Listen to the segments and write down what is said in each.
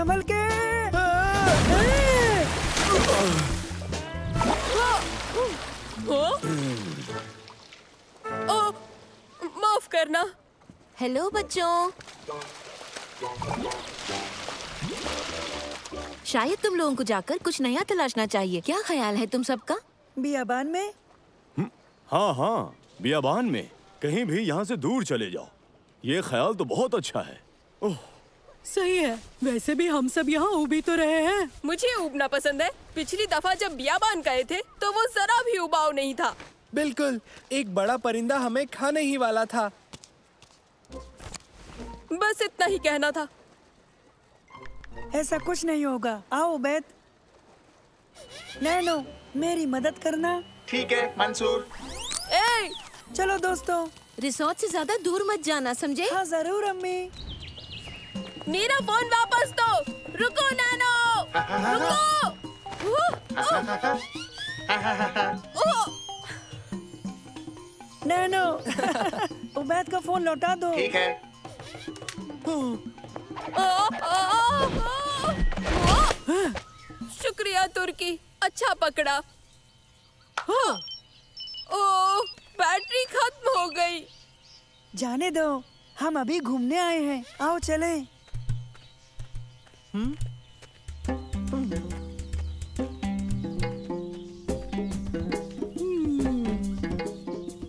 संभल के। माफ करना। हेलो बच्चों, शायद तुम लोगों को जाकर कुछ नया तलाशना चाहिए। क्या ख्याल है तुम सबका? बियाबान में? हाँ हाँ, बियाबान में कहीं भी यहाँ से दूर चले जाओ। ये ख्याल तो बहुत अच्छा है। ओह सही है। वैसे भी हम सब यहाँ उब तो रहे हैं। मुझे उबना पसंद है। पिछली दफा जब बियाबान गए थे तो वो जरा भी उबाऊ नहीं था। बिल्कुल, एक बड़ा परिंदा हमें खाने ही वाला था। बस इतना ही कहना था। ऐसा कुछ नहीं होगा। आओ उबैद। नैनो, मेरी मदद करना। ठीक है मंसूर। ए! चलो दोस्तों। रिसोर्ट से ज्यादा दूर मत जाना, समझे? हाँ जरूर अम्मी। मेरा फोन वापस दो। रुको नैनो, रुको। नैनो, उबैद का फोन लौटा दो। ठीक है। शुक्रिया तुर्की, अच्छा पकड़ा। ओह, बैटरी खत्म हो गई। जाने दो, हम अभी घूमने आए हैं। आओ चलें।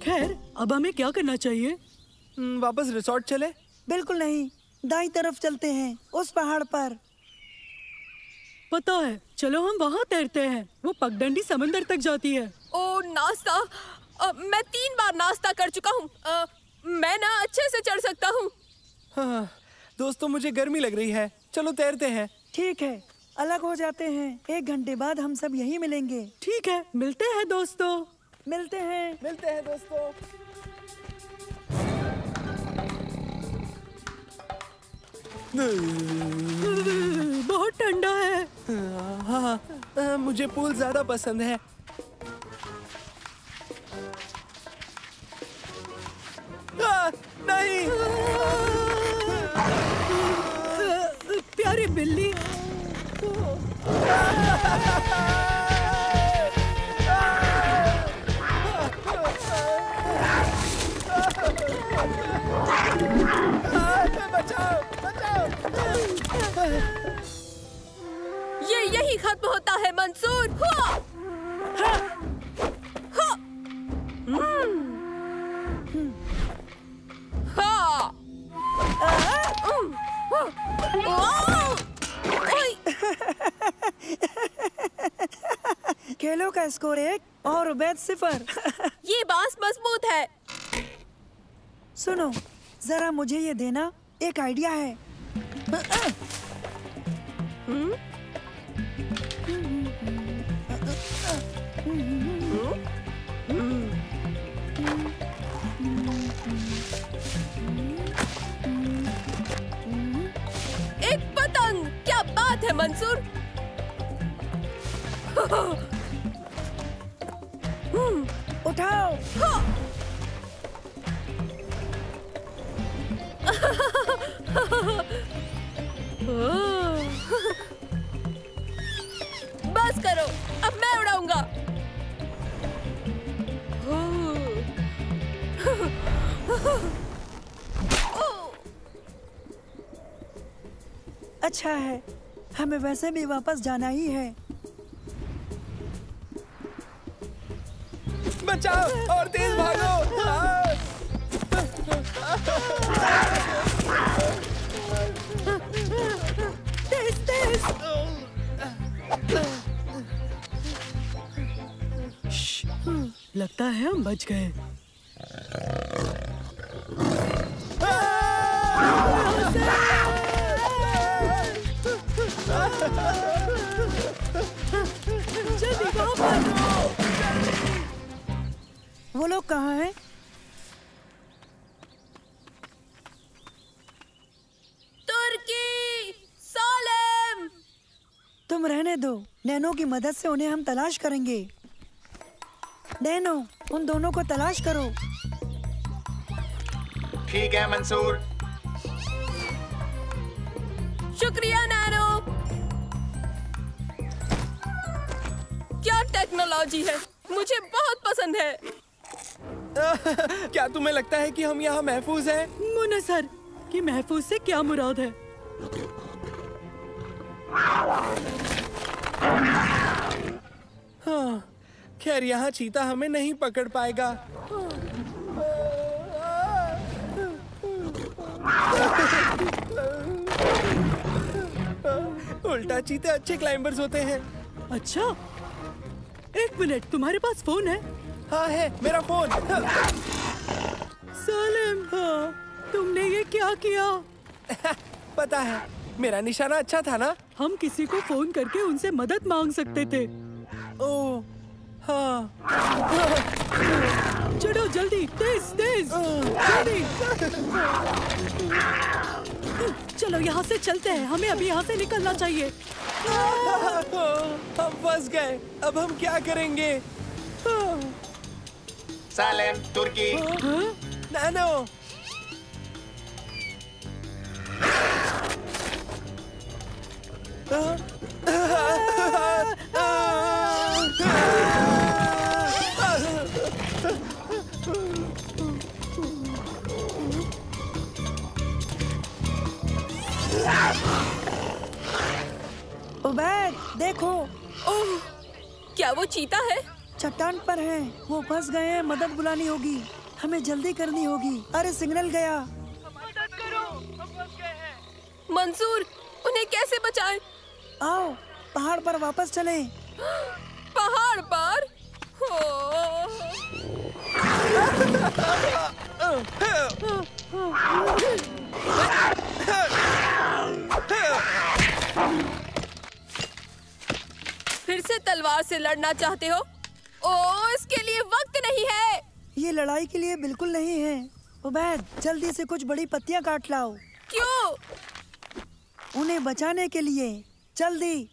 खैर, अब हमें क्या करना चाहिए? वापस रिसोर्ट चले? बिल्कुल नहीं, दाईं तरफ चलते हैं, उस पहाड़ पर। पता है, चलो हम वहाँ तैरते हैं। वो पगडंडी समंदर तक जाती है। ओ नाश्ता, मैं 3 बार नाश्ता कर चुका हूँ। मैं ना अच्छे से चढ़ सकता हूँ। हाँ, दोस्तों मुझे गर्मी लग रही है, चलो तैरते हैं। ठीक है, अलग हो जाते हैं। 1 घंटे बाद हम सब यहीं मिलेंगे। ठीक है, मिलते हैं दोस्तों। मिलते हैं दोस्तों। बहुत ठंडा है। हाँ, मुझे पूल ज्यादा पसंद है। नहीं। प्यारी बिल्ली। ये यही खत्म होता है मंसूर। खेलों का स्कोर 1 और उबैद 0। ये बांस मजबूत है। सुनो, जरा मुझे ये देना, एक आइडिया है। एक पतंग, क्या बात है मंसूर। उठाओ। बस करो, अब मैं उड़ाऊंगा। अच्छा है, हमें वैसे भी वापस जाना ही है। बचाओ और तेज भागो। तेज तेज। लगता है हम बच गए। जल्दी वापस। वो लोग कहाँ हैं? तुर्की, सालेम। तुम रहने दो, नैनो की मदद से उन्हें हम तलाश करेंगे। नैनो, उन दोनों को तलाश करो। ठीक है मंसूर। शुक्रिया नैनो। टेक्नोलॉजी है, मुझे बहुत पसंद है। क्या तुम्हें लगता है कि हम यहाँ महफूज हैं? मुन्ना सर कि महफूज से क्या मुराद है? हाँ, खैर यहाँ चीता हमें नहीं पकड़ पाएगा। उल्टा चीते अच्छे क्लाइंबर्स होते हैं। अच्छा, एक मिनट, तुम्हारे पास फोन है? हाँ है, मेरा फोन। सालिम, तुमने ये क्या किया? पता है, मेरा निशाना अच्छा था ना? हम किसी को फोन करके उनसे मदद मांग सकते थे। ओह, हाँ। चलो जल्दी, तेज तेज, जल्दी। चलो यहाँ से चलते हैं, हमें अभी यहाँ से निकलना चाहिए। हम फंस गए, अब हम क्या करेंगे? सालेम, तुर्की। नैनो। उबैद, देखो। ओह, क्या वो चीता है? चट्टान पर है, वो फंस गए हैं, मदद बुलानी होगी, हमें जल्दी करनी होगी। अरे सिग्नल गया। मदद करो, हम फंस गए हैं। मंसूर, उन्हें कैसे बचाएं? आओ, पहाड़ पर वापस चलें। पहाड़ पर? फिर से तलवार से लड़ना चाहते हो? ओह, इसके लिए वक्त नहीं है। ये लड़ाई के लिए बिल्कुल नहीं है। उबैद, जल्दी से कुछ बड़ी पत्तियां काट लाओ। क्यों? उन्हें बचाने के लिए, जल्दी।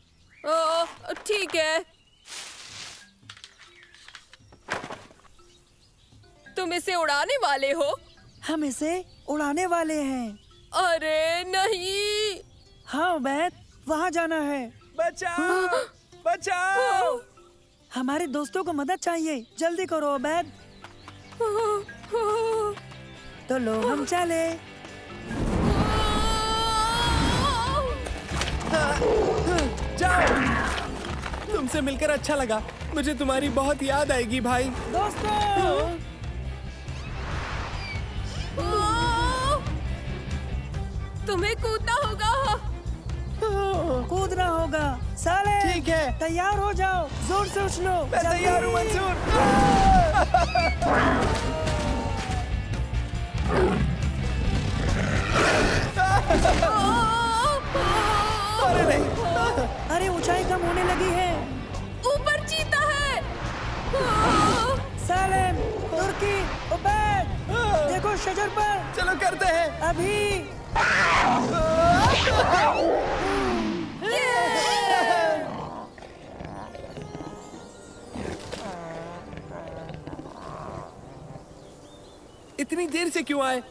ओह, ठीक है। तुम इसे उड़ाने वाले हो? हम इसे उड़ाने वाले हैं। अरे नहीं। हाँ उबैद, वहाँ जाना है। बचाओ, बचाओ। हमारे दोस्तों को मदद चाहिए, जल्दी करो उबैद। तो लो, हम चले। जाओ। तुमसे मिलकर अच्छा लगा, मुझे तुम्हारी बहुत याद आएगी भाई। दोस्तों, तुम्हें कूदना होगा। कूदना होगा। साले, ठीक है। तैयार हो जाओ, जोर से उछलो। मैं जल्दी। तैयार हूँ मंसूर। अरे नहीं। अरे ऊंचाई कम होने लगी है। ऊपर चीता है। सालेम, तुर्की, उबैद, देखो शजर पर। चलो करते हैं। अभी। इतनी देर से क्यों आए?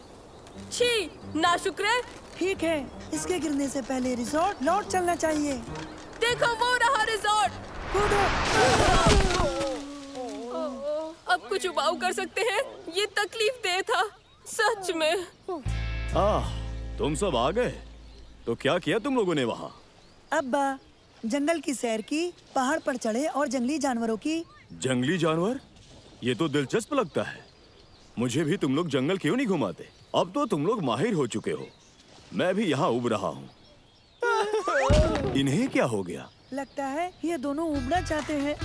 छी, नाशुक्र। ठीक है, इसके गिरने से पहले रिजॉर्ट लौट चलना चाहिए। देखो, वो रहा रिजॉर्ट। कूदो। अब कुछ उपाय कर सकते हैं? ये तकलीफ दे था, सच में। तुम सब आ गए? तो क्या किया तुम लोगों ने वहाँ? अब्बा, जंगल की सैर की, पहाड़ पर चढ़े और जंगली जानवरों की। जंगली जानवर? ये तो दिलचस्प लगता है। मुझे भी तुम लोग जंगल क्यों नहीं घुमाते? अब तो तुम लोग माहिर हो चुके हो, मैं भी यहाँ उब रहा हूँ। इन्हें क्या हो गया? लगता है ये दोनों उबना चाहते हैं।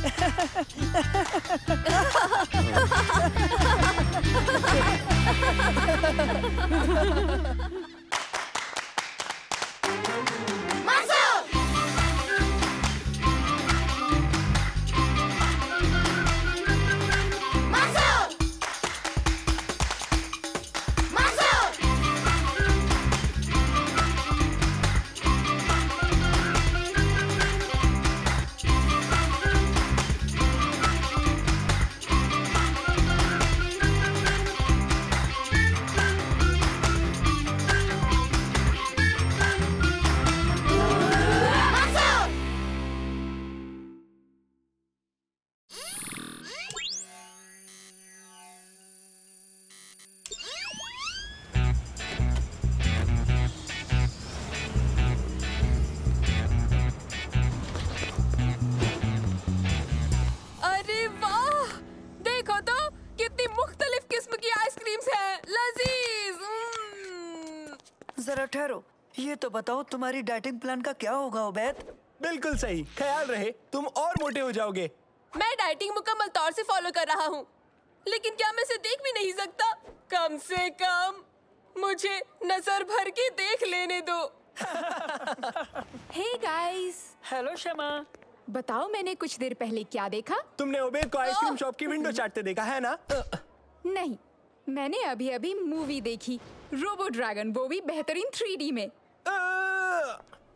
जरा ठहरो, ये तो बताओ तुम्हारी डाइटिंग प्लान का क्या होगा उबैद? बिल्कुल सही, ख्याल रहे तुम और मोटे हो जाओगे। मैं डाइटिंग मुकम्मल तौर से फॉलो कर रहा हूँ, लेकिन क्या मैं इसे देख भी नहीं सकता? कम से कम मुझे नजर भर के देख लेने दो। हे गाइस, हेलो शमा। बताओ मैंने कुछ देर पहले क्या देखा? तुमने उबैद को आइसक्रीम शॉप की विंडो चाटते देखा है ना? नहीं, मैंने अभी अभी मूवी देखी, रोबो ड्रैगन, वो भी बेहतरीन 3D में।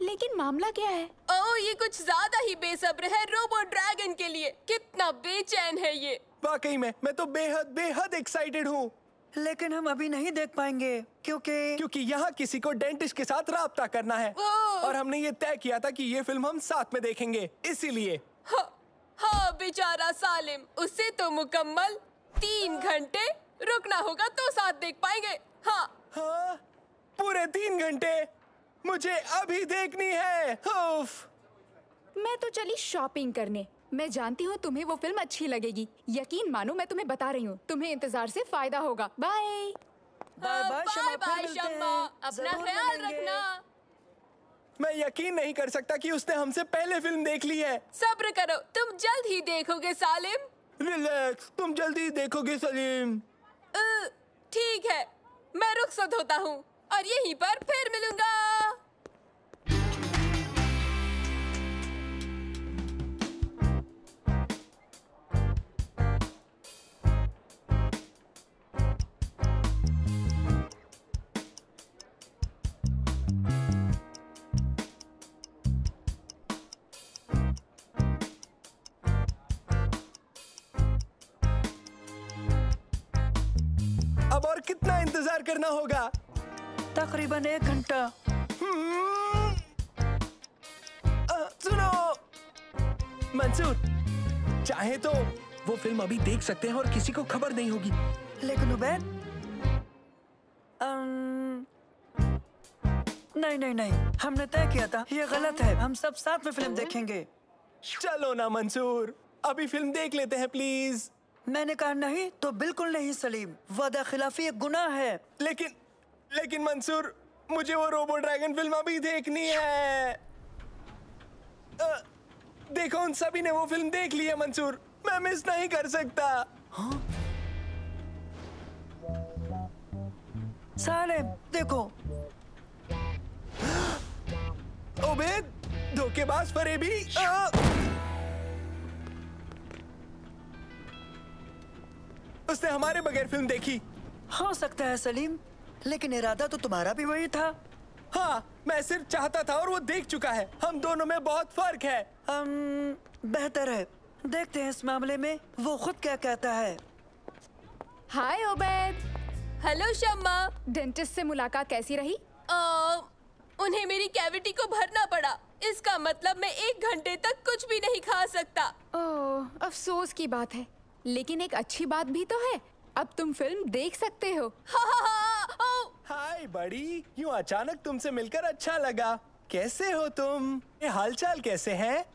लेकिन मामला क्या है? ओह, ये कुछ ज्यादा ही बेसब्र है रोबो ड्रैगन के लिए। कितना बेचैन है ये। वाकई में मैं तो बेहद बेहद एक्साइटेड हूँ, लेकिन हम अभी नहीं देख पाएंगे क्योंकि यहाँ किसी को डेंटिस्ट के साथ राब्ता करना है और हमने ये तय किया था कि ये फिल्म हम साथ में देखेंगे, इसीलिए। हाँ बेचारा सालिम, उसे तो मुकम्मल 3 घंटे रुकना होगा तो साथ देख पाएंगे। हाँ, पूरे 3 घंटे मुझे अभी देखनी है। उफ। मैं तो चली शॉपिंग करने। मैं जानती हूँ तुम्हें वो फिल्म अच्छी लगेगी। यकीन मानो, मैं तुम्हें बता रही हूँ, तुम्हें इंतजार से फायदा होगा। बाय बाय बाय शमा, फिर बाय मिलते हैं। शम्मा, अपना जरूर ख्याल मिलेंगे। रखना। मैं यकीन नहीं कर सकता कि उसने हमसे पहले फिल्म देख ली है। सब्र करो, तुम जल्द ही देखोगे सालिम। रिलैक्स, तुम जल्दी देखोगे सलीम। ठीक है, मैं रुखसत होता हूँ और यहीं पर फिर मिलूंगा। अब और कितना इंतजार करना होगा? तकरीबन 1 घंटा। सुनो मंसूर, चाहे तो वो फिल्म अभी देख सकते हैं और किसी को खबर नहीं होगी। लेकिन उबैद, नहीं नहीं नहीं, हमने तय किया था, ये गलत है। हम सब साथ में फिल्म देखेंगे। चलो ना मंसूर, अभी फिल्म देख लेते हैं प्लीज। मैंने कहा नहीं तो बिल्कुल नहीं सलीम, वादा खिलाफी एक गुनाह है। लेकिन मंसूर, मुझे वो रोबो ड्रैगन फिल्म अभी देखनी है। देखो, उन सभी ने वो फिल्म देख ली है मंसूर, मैं मिस नहीं कर सकता। सालिम देखो। उबैद, धोखेबाज फरेबी। उसने हमारे बगैर फिल्म देखी। हो सकता है सलीम, लेकिन इरादा तो तुम्हारा भी वही था। हाँ, मैं सिर्फ चाहता था और वो देख चुका है। हम दोनों में बहुत फर्क है। बेहतर है, देखते हैं इस मामले में वो खुद क्या कहता है। हाय उबैद। हेलो शम्मा। डेंटिस्ट से मुलाकात कैसी रही? उन्हें मेरी कैविटी को भरना पड़ा। इसका मतलब मैं 1 घंटे तक कुछ भी नहीं खा सकता। ओह, अफसोस की बात है, लेकिन एक अच्छी बात भी तो है, अब तुम फिल्म देख सकते हो। हाय बड़ी, यूं अचानक तुमसे मिलकर अच्छा लगा। कैसे हो तुम? ये हालचाल कैसे हैं?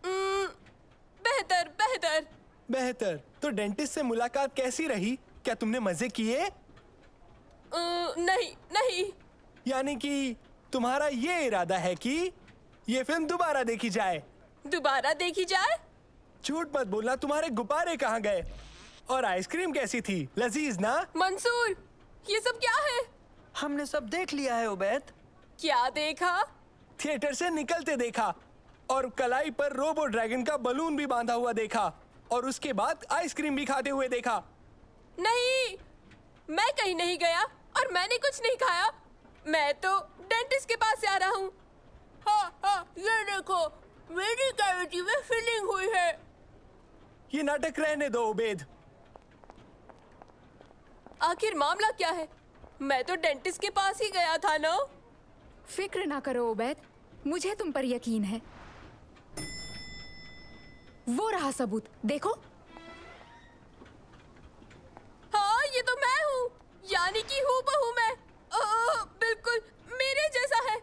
बेहतर बेहतर बेहतर। तो डेंटिस्ट से मुलाकात कैसी रही? क्या तुमने मजे किए? नहीं नहीं। यानी कि तुम्हारा ये इरादा है कि ये फिल्म दोबारा देखी जाए? दोबारा देखी जाए? झूठ मत बोलना, तुम्हारे गुब्बारे कहाँ गए? और आइसक्रीम कैसी थी? लजीज ना? मंसूर, ये सब क्या है? हमने सब देख लिया है उबैद। क्या देखा? थिएटर से निकलते देखा और कलाई पर रोबो ड्रैगन का बलून भी बांधा हुआ देखा और उसके बाद आइसक्रीम भी खाते हुए देखा। नहीं, मैं कहीं नहीं गया और मैंने कुछ नहीं खाया। मैं तो डेंटिस्ट के पास से आ रहा हूँ। हाँ, ये देखो, मेरी कैविटी में फिलिंग हुई है। ये नाटक रहने दो उबैद। आखिर मामला क्या है? मैं तो डेंटिस्ट के पास ही गया था ना। फिक्र ना करो उबैद, मुझे तुम पर यकीन है। वो रहा सबूत, देखो। हाँ, ये तो मैं हूँ, यानी कि हूबहू मैं। बिल्कुल मेरे जैसा है।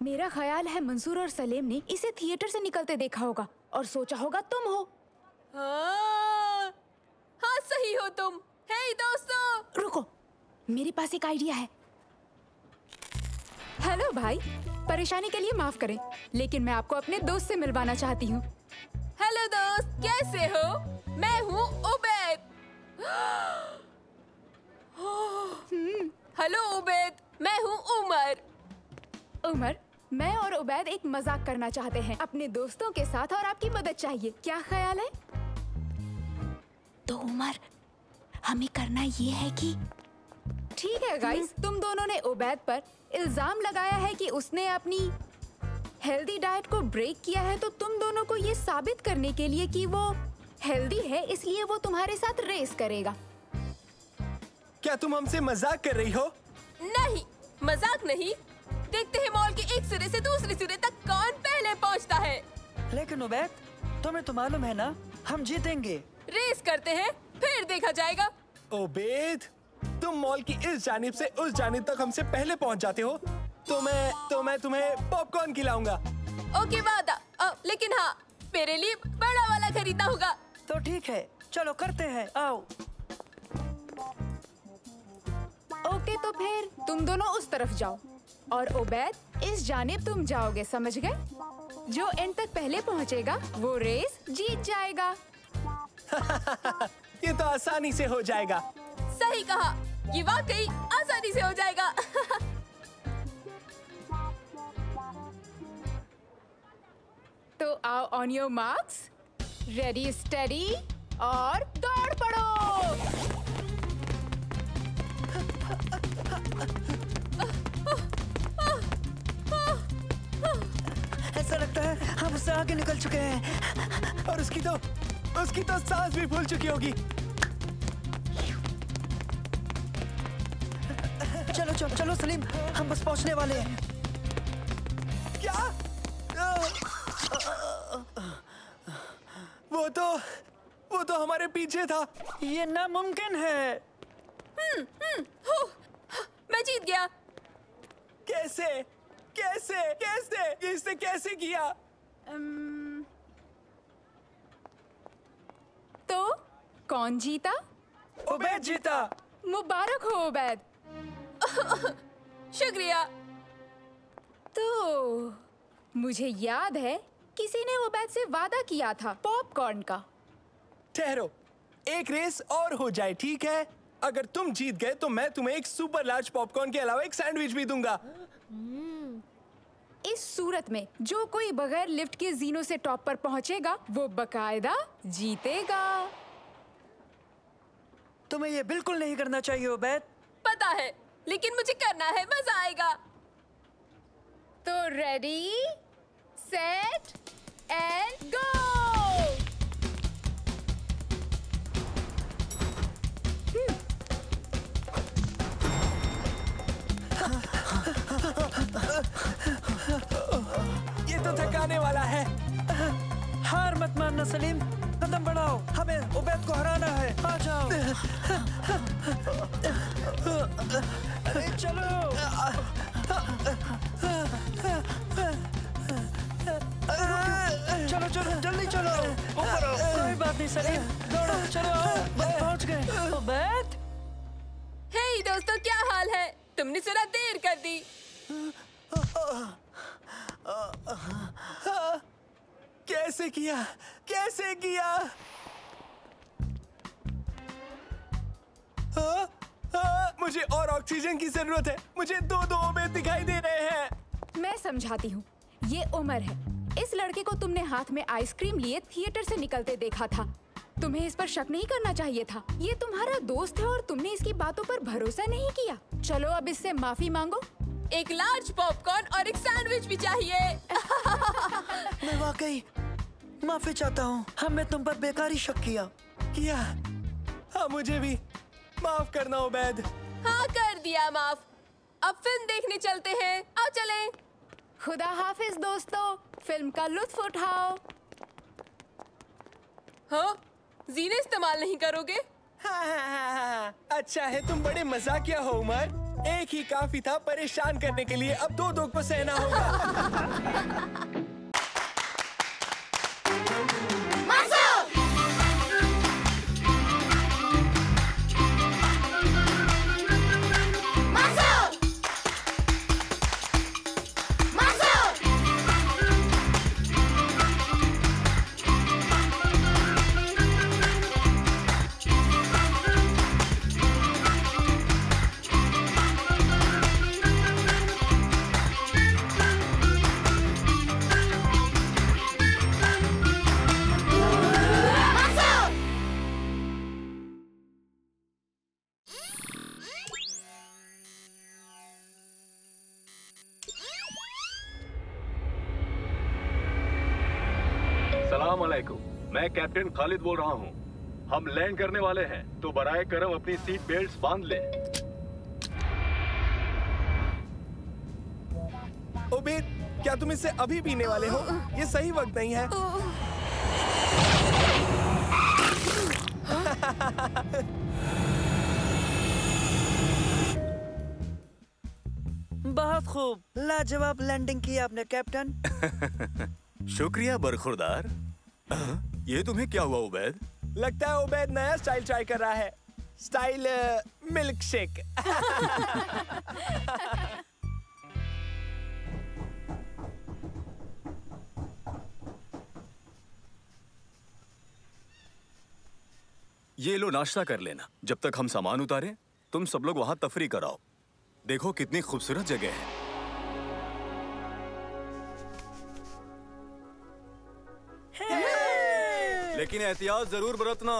मेरा ख्याल है मंसूर और सलीम ने इसे थिएटर से निकलते देखा होगा और सोचा होगा तुम हो। हाँ, सही हो तुम। हे दोस्तों, रुको, मेरे पास एक आइडिया है। हेलो भाई, परेशानी के लिए माफ करें, लेकिन मैं आपको अपने दोस्त से मिलवाना चाहती हूँ। हेलो दोस्त, कैसे हो? मैं हूँ उबैद। हेलो उबैद, मैं हूँ उमर। उमर, मैं और उबैद एक मजाक करना चाहते हैं अपने दोस्तों के साथ और आपकी मदद चाहिए। क्या ख्याल है? तो उमर, हमें करना ये है कि ठीक है गाइस, तुम दोनों ने उबैद पर इल्जाम लगाया है कि उसने अपनी हेल्दी डाइट को ब्रेक किया है, तो तुम दोनों को ये साबित करने के लिए कि वो हेल्दी है, इसलिए वो तुम्हारे साथ रेस करेगा। क्या तुम हमसे मजाक कर रही हो? नहीं, मजाक नहीं। देखते हैं मॉल के एक सिरे से दूसरे सिरे तक कौन पहले पहुंचता है। लेकिन उबैद, तुम्हें तो मालूम है ना, हम जीतेंगे। रेस करते हैं, फिर देखा जाएगा। उबैद, तुम मॉल की इस जानिब से उस जानिब तक हमसे पहले पहुंच जाते हो, तो मैं तुम्हें पॉपकॉर्न खिलाऊंगा। ओके वादा। लेकिन हाँ, मेरे लिए बड़ा वाला खरीदना होगा। तो ठीक है, चलो करते हैं, आओ। ओके, तो फिर तुम दोनों उस तरफ जाओ और उबैद इस जानिब तुम जाओगे, समझ गए? जो एंड तक पहले पहुंचेगा वो रेस जीत जाएगा। ये तो आसानी से हो जाएगा। सही कहा, ये वाकई आसानी से हो जाएगा। तो आओ, on your marks, ready steady और दौड़ पड़ो। ऐसा लगता है हम उससे आगे निकल चुके हैं। और उसकी तो सांस भी फूल चुकी होगी। चलो चलो चलो सलीम, हम बस पहुंचने वाले हैं। क्या? वो तो हमारे पीछे था। ये नामुमकिन है। मैं जीत गया। कैसे कैसे कैसे ये इसने कैसे किया? तो कौन जीता? उबैद जीता। मुबारक हो उबैद। शुक्रिया। तो मुझे याद है किसी ने उबैद से वादा किया था पॉपकॉर्न का। ठहरो, एक रेस और हो जाए, ठीक है? अगर तुम जीत गए तो मैं तुम्हें एक सुपर लार्ज पॉपकॉर्न के अलावा एक सैंडविच भी दूंगा। इस सूरत में जो कोई बगैर लिफ्ट के जीनो से टॉप पर पहुंचेगा वो बकायदा जीतेगा। तुम्हें ये बिल्कुल नहीं करना चाहिए उबैद। पता है, लेकिन मुझे करना है, मजा आएगा। तो रेडी सेट एंड गो। ये तो थकाने वाला है। हार मत मानना सलीम, कदम बढ़ाओ, हमें उबैद को हराना है। आ जाओ। अरे चलो। चलो चलो जल्दी चलो, ऊपर आओ। कोई बात नहीं सलीम, दौड़ो, चलो बस पहुंच गए। उबैद, हे दोस्तों, क्या हाल है? तुमने जरा देर कर दी। कैसे किया? कैसे किया? मुझे और ऑक्सीजन की जरूरत है। मुझे दो उबैद दिखाई दे रहे हैं। मैं समझाती हूँ, ये उमर है। इस लड़के को तुमने हाथ में आइसक्रीम लिए थिएटर से निकलते देखा था। तुम्हें इस पर शक नहीं करना चाहिए था। ये तुम्हारा दोस्त है और तुमने इसकी बातों पर भरोसा नहीं किया। चलो अब इससे माफी मांगो। एक लार्ज पॉपकॉर्न और एक सैंडविच भी चाहिए। मैं वाकई माफी चाहता हूँ, हमने तुम पर बेकारी शक किया। हाँ, मुझे भी माफ करना उबैद। हाँ, कर दिया माफ। अब फिल्म देखने चलते हैं, आओ चलें। खुदा हाफिज दोस्तों, फिल्म का लुत्फ उठाओ। हाँ, जीने इस्तेमाल नहीं करोगे? हाँ। अच्छा है, तुम बड़े मजाकिया हो उमर। एक ही काफी था परेशान करने के लिए, अब दो को सहना होगा। सलाम अलैकुम। मैं कैप्टन खालिद बोल रहा हूँ। हम लैंड करने वाले हैं, तो बराए करम अपनी सीट बेल्ट्स बांध ले। ओबेद, क्या तुम इससे अभी पीने वाले हो? ये सही वक्त नहीं है। बहुत खूब, लाजवाब लैंडिंग की आपने कैप्टन। शुक्रिया बरखुरदार। ये तुम्हें क्या हुआ उबैद? लगता है ओबेद नया स्टाइल ट्राई कर रहा है। Style milk shake. ये लो, नाश्ता कर लेना। जब तक हम सामान उतारें, तुम सब लोग वहां तफरी कराओ। देखो कितनी खूबसूरत जगह है। लेकिन एहतियात जरूर बरतना।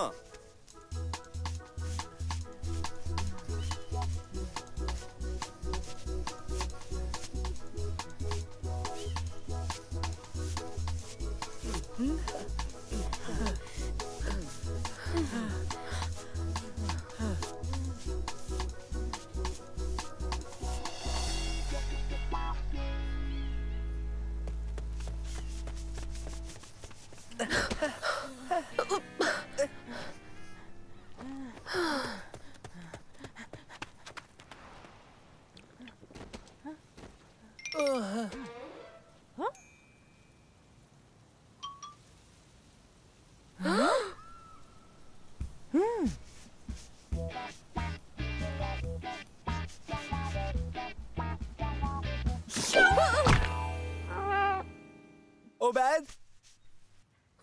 ओबेद,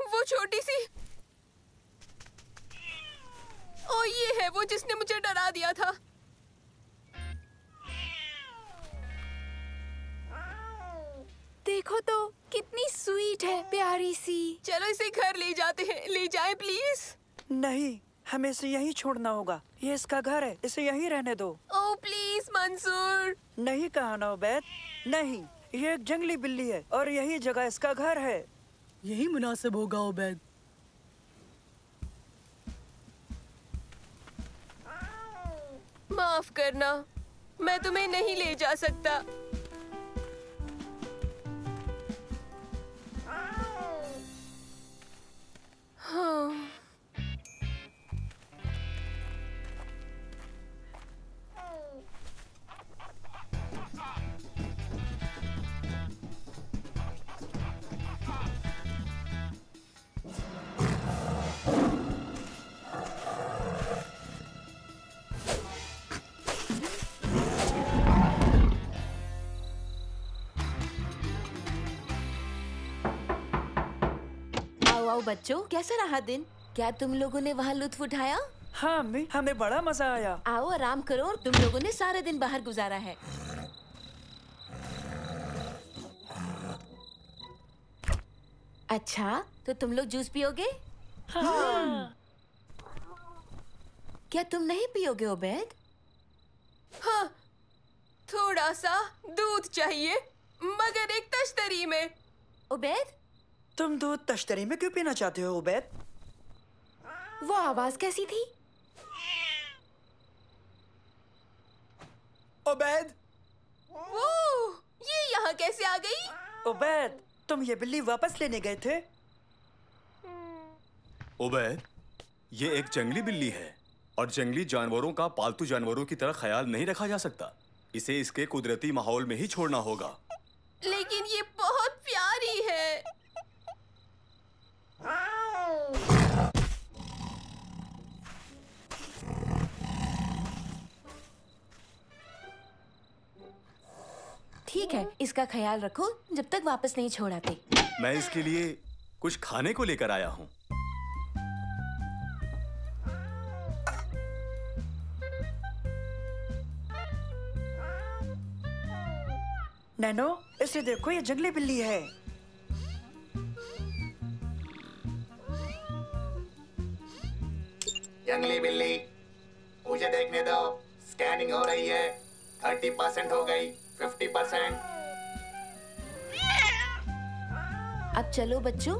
वो छोटी सी, ओ ये है वो जिसने मुझे डरा दिया था। देखो तो कितनी स्वीट है, प्यारी सी। चलो इसे घर ले जाते हैं। ले जाएं प्लीज। नहीं, हमें इसे यहीं छोड़ना होगा। ये इसका घर है, इसे यहीं रहने दो। ओ प्लीज मंसूर। नहीं कहा ना उबैद, नहीं। ये एक जंगली बिल्ली है और यही जगह इसका घर है। यही मुनासिब होगा उबैद। माफ करना, मैं तुम्हें नहीं ले जा सकता। हाँ। आओ बच्चों, कैसा रहा दिन? क्या तुम लोगों ने वहाँ लुत्फ उठाया? हाँ अम्मी, हमें बड़ा मजा आया। आओ आराम करो। तुम लोगों ने सारे दिन बाहर गुजारा है। अच्छा, तो तुम लोग जूस पियोगे? हाँ। क्या तुम नहीं पियोगे उबैद? हाँ, थोड़ा सा दूध चाहिए, मगर एक तश्तरी में। उबैद, तुम दूध तश्तरी में क्यों पीना चाहते हो उबैद? वो आवाज कैसी थी? ओबेद, वो ये यहाँ कैसे आ गई? उबैद, तुम ये बिल्ली वापस लेने गए थे? उबैद, ये एक जंगली बिल्ली है और जंगली जानवरों का पालतू जानवरों की तरह ख्याल नहीं रखा जा सकता। इसे इसके कुदरती माहौल में ही छोड़ना होगा। लेकिन ये बहुत प्यारी है। ठीक है, इसका ख्याल रखो जब तक वापस नहीं छोड़ आते। मैं इसके लिए कुछ खाने को लेकर आया हूँ। नैनो, इसे देखो, ये जंगली बिल्ली है। जंगली बिल्ली, मुझे देखने दो। स्कैनिंग हो रही है। 30% हो गई, 50%। अब चलो बच्चों,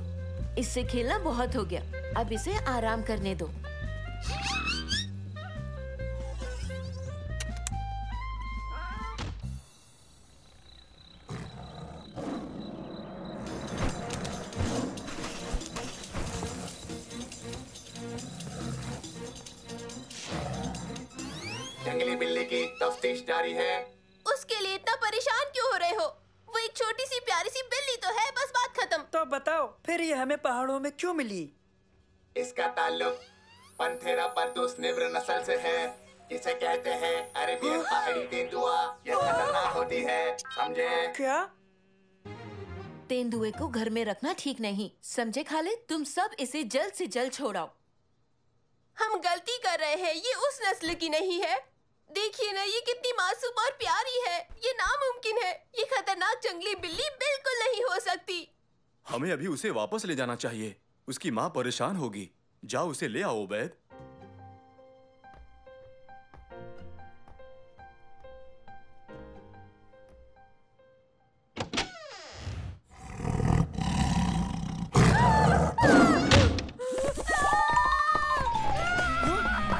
इससे खेलना बहुत हो गया, अब इसे आराम करने दो। जंगली बिल्ली की तफ्तीश जारी है। उसके लिए इतना परेशान क्यों हो रहे हो? वो एक छोटी सी प्यारी सी बिल्ली तो है, बस बात खत्म। तो बताओ फिर ये हमें पहाड़ों में क्यों मिली? इसका ताल्लुक पंथेरा परदूस निव्र नस्ल से है, जिसे कहते हैं अरेबियन पहाड़ी तेंदुआ। ये खतरनाक होती है, समझे? क्या? तेंदुए को घर में रखना ठीक नहीं, समझे खालिद? तुम सब इसे जल्द से जल्द छोड़ाओ। हम गलती कर रहे हैं, ये उस नस्ल की नहीं है। देखिए ना, ये कितनी मासूम और प्यारी है। ये नामुमकिन है, ये खतरनाक जंगली बिल्ली बिल्कुल नहीं हो सकती। हमें अभी उसे वापस ले जाना चाहिए, उसकी माँ परेशान होगी। जाओ उसे ले आओ उबैद।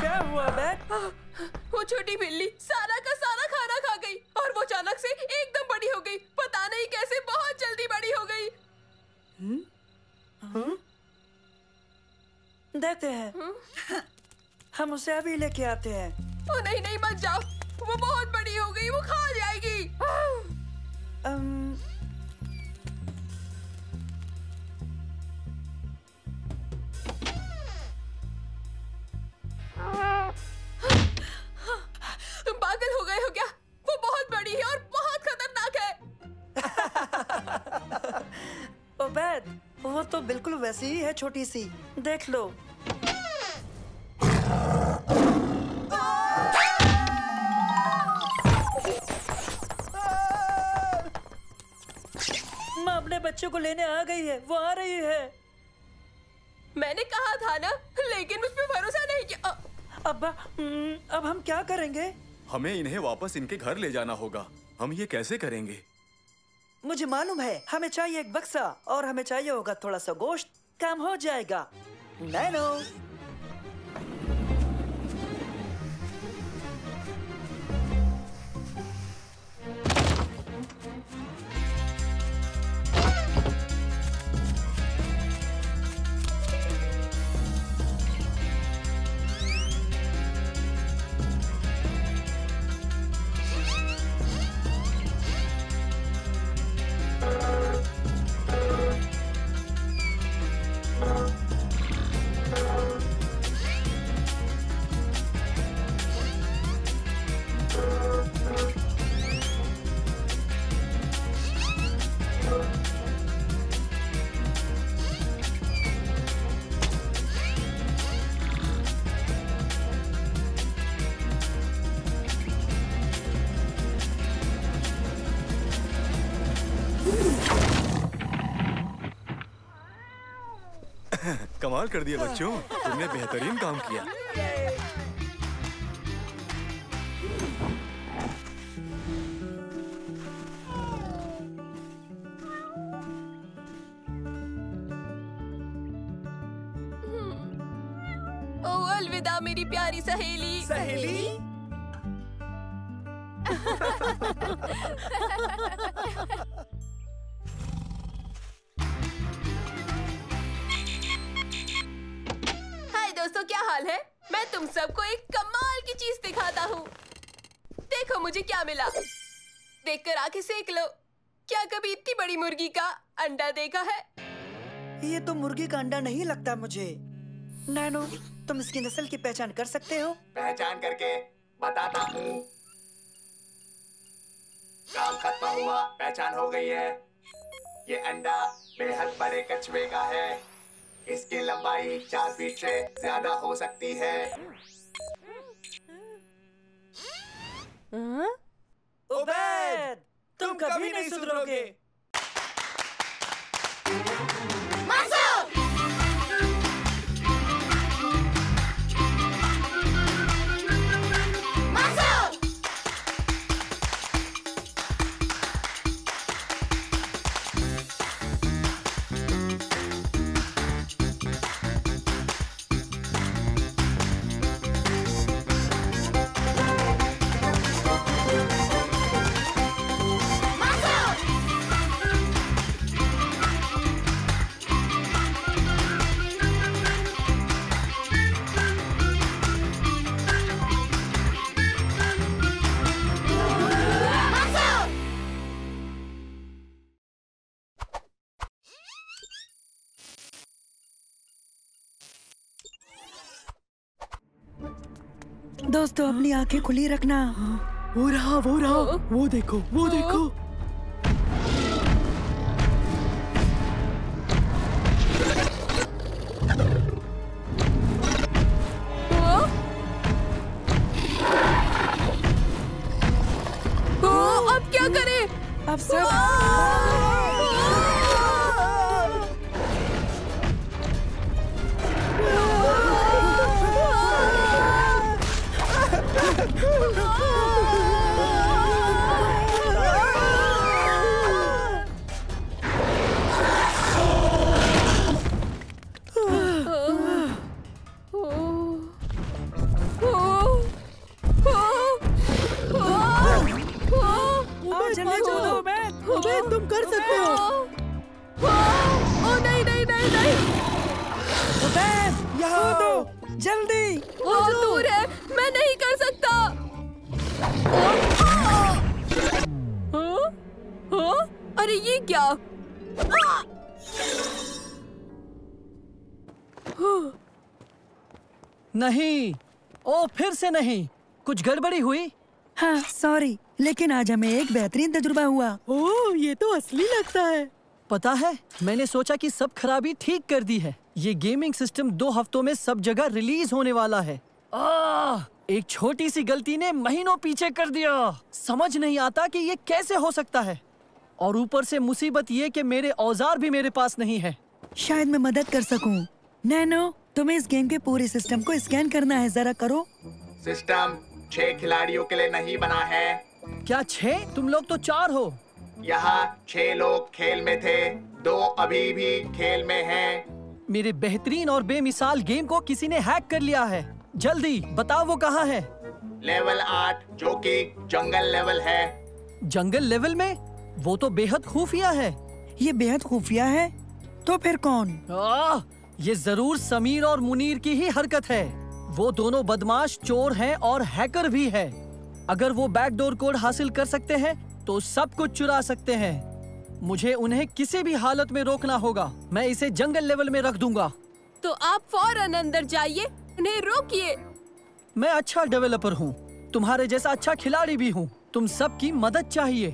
क्या हुआ उबैद? वो छोटी बिल्ली सारा का सारा खाना खा गई और वो अचानक से एकदम बड़ी हो गई। पता नहीं कैसे बहुत जल्दी बड़ी हो गई। देखते हैं। हम उसे अभी लेके आते हैं। ओ नहीं नहीं, मत जाओ, वो बहुत बड़ी हो गई, वो खा जाएगी। तुम पागल हो गए हो क्या? वो बहुत बड़ी है और बहुत खतरनाक है। उबैद, वो तो बिल्कुल वैसी ही है, छोटी सी। देख लो। माँ अपने बच्चे को लेने आ गई है, वो आ रही है। मैंने कहा था ना, लेकिन मुझ पे भरोसा नहीं किया। अब हम क्या करेंगे? हमें इन्हें वापस इनके घर ले जाना होगा। हम ये कैसे करेंगे? मुझे मालूम है, हमें चाहिए एक बक्सा और हमें चाहिए होगा थोड़ा सा गोश्त। काम हो जाएगा। नैनो। कमाल कर दिया बच्चों, तुमने बेहतरीन काम किया। ओ अलविदा मेरी प्यारी सहेली। सहेली? हाय दोस्तों, क्या हाल है? मैं तुम सबको एक कमाल की चीज दिखाता हूँ। देखो मुझे क्या मिला। देखकर आंखें सेक लो। क्या कभी इतनी बड़ी मुर्गी का अंडा देखा है? ये तो मुर्गी का अंडा नहीं लगता मुझे। नैनो, तुम इसकी नस्ल की पहचान कर सकते हो? पहचान करके बताता हूँ। काम खत्म हुआ, पहचान हो गई है। ये अंडा बेहद बड़े कछुए का है। इसकी लंबाई 4 फीट से ज्यादा हो सकती है। उबैद, तुम कभी नहीं सुधरोगे। दोस्तों अपनी आंखें खुली रखना। वो रहा, वो देखो, वो देखो। अब क्या करें? अब सब तुम कर सकते हो। ओ नहीं नहीं नहीं नहीं। यहाँ दो, जल्दी। बहुत दूर है, मैं नहीं कर सकता। अरे ये क्या? नहीं, ओ फिर से नहीं। कुछ गड़बड़ी हुई? हाँ सॉरी, लेकिन आज हमें एक बेहतरीन तजुर्बा हुआ। ओह, ये तो असली लगता है। पता है, मैंने सोचा कि सब खराबी ठीक कर दी है। ये गेमिंग सिस्टम 2 हफ्तों में सब जगह रिलीज होने वाला है। एक छोटी सी गलती ने महीनों पीछे कर दिया। समझ नहीं आता कि ये कैसे हो सकता है। और ऊपर से मुसीबत ये कि मेरे औजार भी मेरे पास नहीं है। शायद मैं मदद कर सकूं। नैनो, तुम्हें इस गेम के पूरे सिस्टम को स्कैन करना है, जरा करो। सिस्टम 6 खिलाड़ियों के लिए नहीं बना है। क्या 6? तुम लोग तो 4 हो। यहाँ 6 लोग खेल में थे, 2 अभी भी खेल में हैं। मेरे बेहतरीन और बेमिसाल गेम को किसी ने हैक कर लिया है। जल्दी बताओ वो कहाँ है। लेवल 8 जो कि जंगल लेवल है। जंगल लेवल में? वो तो बेहद खुफिया है। ये बेहद खुफिया है? तो फिर कौन? ये जरूर समीर और मुनीर की ही हरकत है। वो दोनों बदमाश चोर हैं और हैकर भी है। अगर वो बैकडोर कोड हासिल कर सकते हैं तो सब कुछ चुरा सकते हैं। मुझे उन्हें किसी भी हालत में रोकना होगा। मैं इसे जंगल लेवल में रख दूंगा। तो आप फौरन अंदर जाइए, उन्हें रोकिए। मैं अच्छा डेवलपर हूँ, तुम्हारे जैसा अच्छा खिलाड़ी भी हूँ। तुम सबकी मदद चाहिए।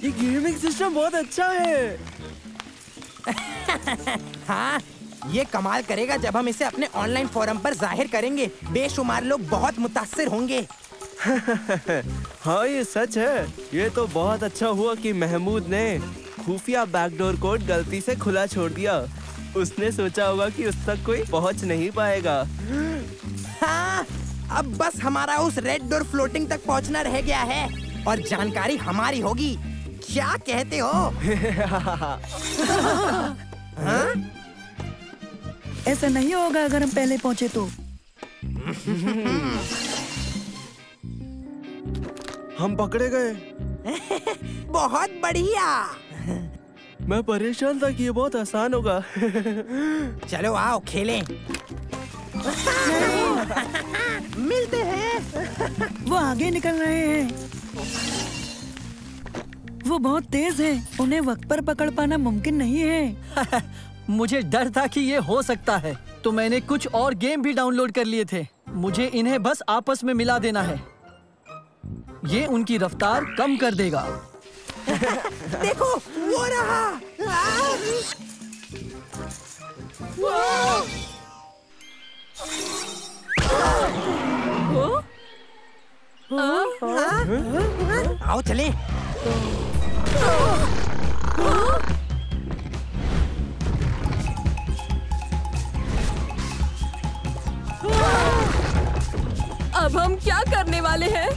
ये गेमिंग सिस्टम बहुत अच्छा है। हाँ, ये कमाल करेगा जब हम इसे अपने ऑनलाइन फोरम पर जाहिर करेंगे। बेशुमार लोग बहुत मुतासिर होंगे। हाँ ये सच है। ये तो बहुत अच्छा हुआ कि महमूद ने खुफिया बैकडोर कोड गलती से खुला छोड़ दिया। उसने सोचा होगा कि उस तक कोई पहुंच नहीं पाएगा। हाँ, अब बस हमारा उस रेड डोर फ्लोटिंग तक पहुंचना रह गया है और जानकारी हमारी होगी। क्या कहते हो? हाँ? ऐसा नहीं होगा अगर हम पहले पहुंचे तो। हम पकड़े गए। बहुत बढ़िया। मैं परेशान था कि ये बहुत आसान होगा। चलो आओ खेलें। मिलते हैं। वो आगे निकल रहे हैं। वो बहुत तेज हैं। उन्हें वक्त पर पकड़ पाना मुमकिन नहीं है। मुझे डर था कि ये हो सकता है, तो मैंने कुछ और गेम भी डाउनलोड कर लिए थे। मुझे इन्हें बस आपस में मिला देना है। ये उनकी रफ्तार कम कर देगा। देखो, वो रहा। आओ चलें। अब हम क्या करने वाले हैं?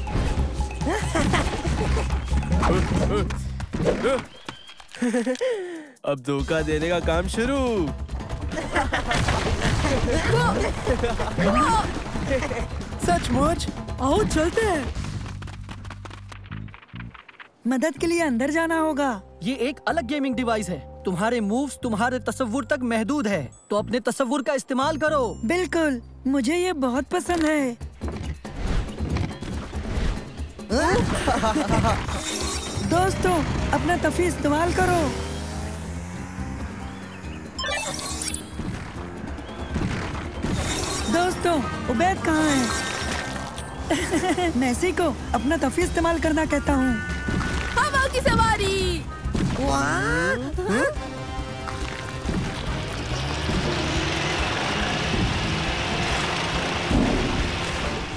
अब धोखा देने का काम शुरू। सचमुच? आओ चलते हैं। मदद के लिए अंदर जाना होगा। ये एक अलग गेमिंग डिवाइस है। तुम्हारे मूव्स तुम्हारे तसव्वुर तक महदूद है, तो अपने तसव्वुर का इस्तेमाल करो। बिल्कुल, मुझे ये बहुत पसंद है। दोस्तों, अपना तफी इस्तेमाल करो। दोस्तों, उबैद कहाँ है? मैसी को अपना तफी इस्तेमाल करना कहता हूँ। हवा की सवारी।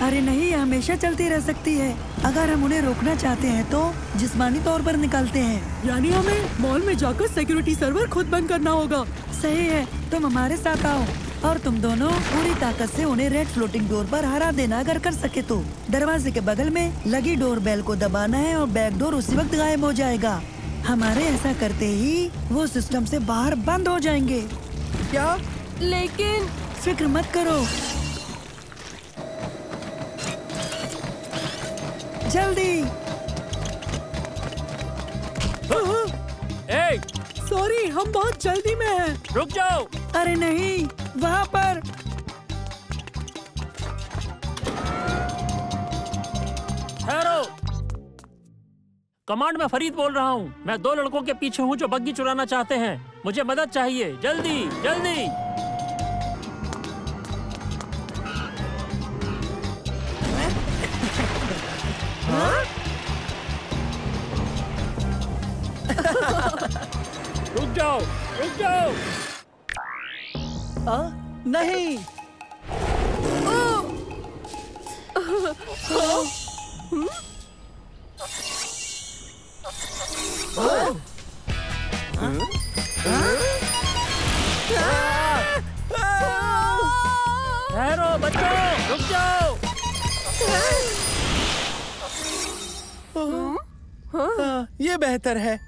अरे नहीं, ये हमेशा चलती रह सकती है। अगर हम उन्हें रोकना चाहते हैं तो जिस्मानी तौर पर निकालते हैं। यानी हमें मॉल में जाकर सिक्योरिटी सर्वर खुद बंद करना होगा। सही है, तुम हमारे साथ आओ और तुम दोनों पूरी ताकत से उन्हें रेड फ्लोटिंग डोर पर हरा देना अगर कर सके तो। दरवाजे के बगल में लगी डोर बेल को दबाना है और बैक डोर उसी वक्त गायब हो जाएगा। हमारे ऐसा करते ही वो सिस्टम से बाहर बंद हो जाएंगे। क्या? लेकिन फिक्र मत करो, जल्दी। सॉरी, हम बहुत जल्दी में हैं। रुक जाओ। अरे नहीं, वहाँ पर। ठहरो। कमांड में फरीद बोल रहा हूँ। मैं 2 लड़कों के पीछे हूँ जो बग्गी चुराना चाहते हैं। मुझे मदद चाहिए, जल्दी जल्दी। रुक जाओ, रुक जाओ। नहीं। ठहरो बच्चों, रुक जाओ। ये बेहतर है।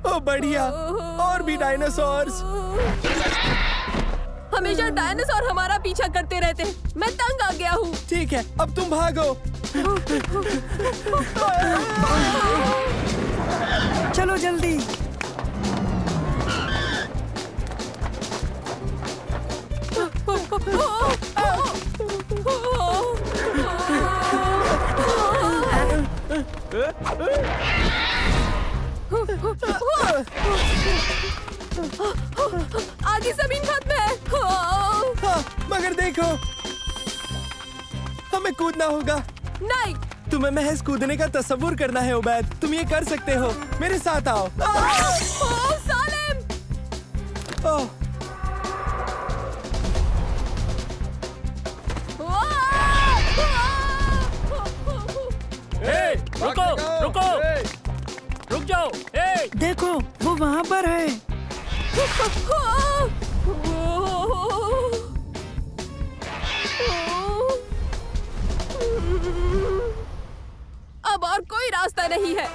ओ बढ़िया, और भी डायनासोर्स। हमेशा डायनासोर हमारा पीछा करते रहते हैं। मैं तंग आ गया हूँ। ठीक है, अब तुम भागो। चलो जल्दी। आगे जमीन खत्म है। हाँ, मगर देखो, हमें कूदना होगा। नहीं, तुम्हें महज कूदने का तस्वुर करना है उबैद। तुम ये कर सकते हो, मेरे साथ आओ। सालिम! रुको, रुको, रुक जाओ। देखो, वो वहाँ पर है। अब और कोई रास्ता नहीं है।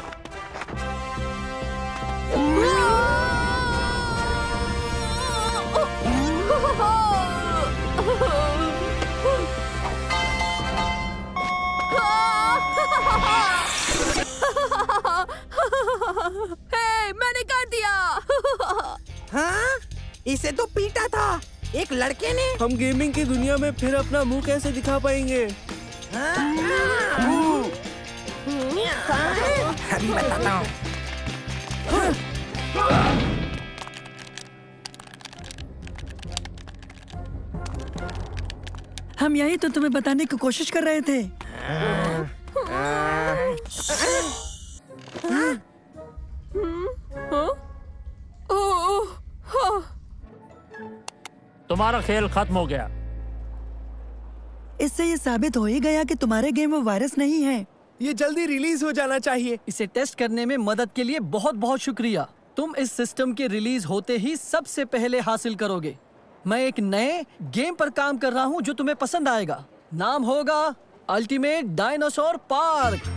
मैंने कर दिया। हाँ? इसे तो पीटा था एक लड़के ने। हम गेमिंग की दुनिया में फिर अपना मुंह कैसे दिखा पाएंगे? अभी बताता हूँ। हम यही तो तुम्हें बताने की कोशिश कर रहे थे। तुम्हारा खेल खत्म हो गया। इससे ये साबित हो ही गया कि तुम्हारे गेम में वायरस नहीं है। ये जल्दी रिलीज हो जाना चाहिए। इसे टेस्ट करने में मदद के लिए बहुत बहुत शुक्रिया। तुम इस सिस्टम के रिलीज होते ही सबसे पहले हासिल करोगे। मैं एक नए गेम पर काम कर रहा हूँ जो तुम्हें पसंद आएगा। नाम होगा अल्टीमेट डायनासोर पार्क।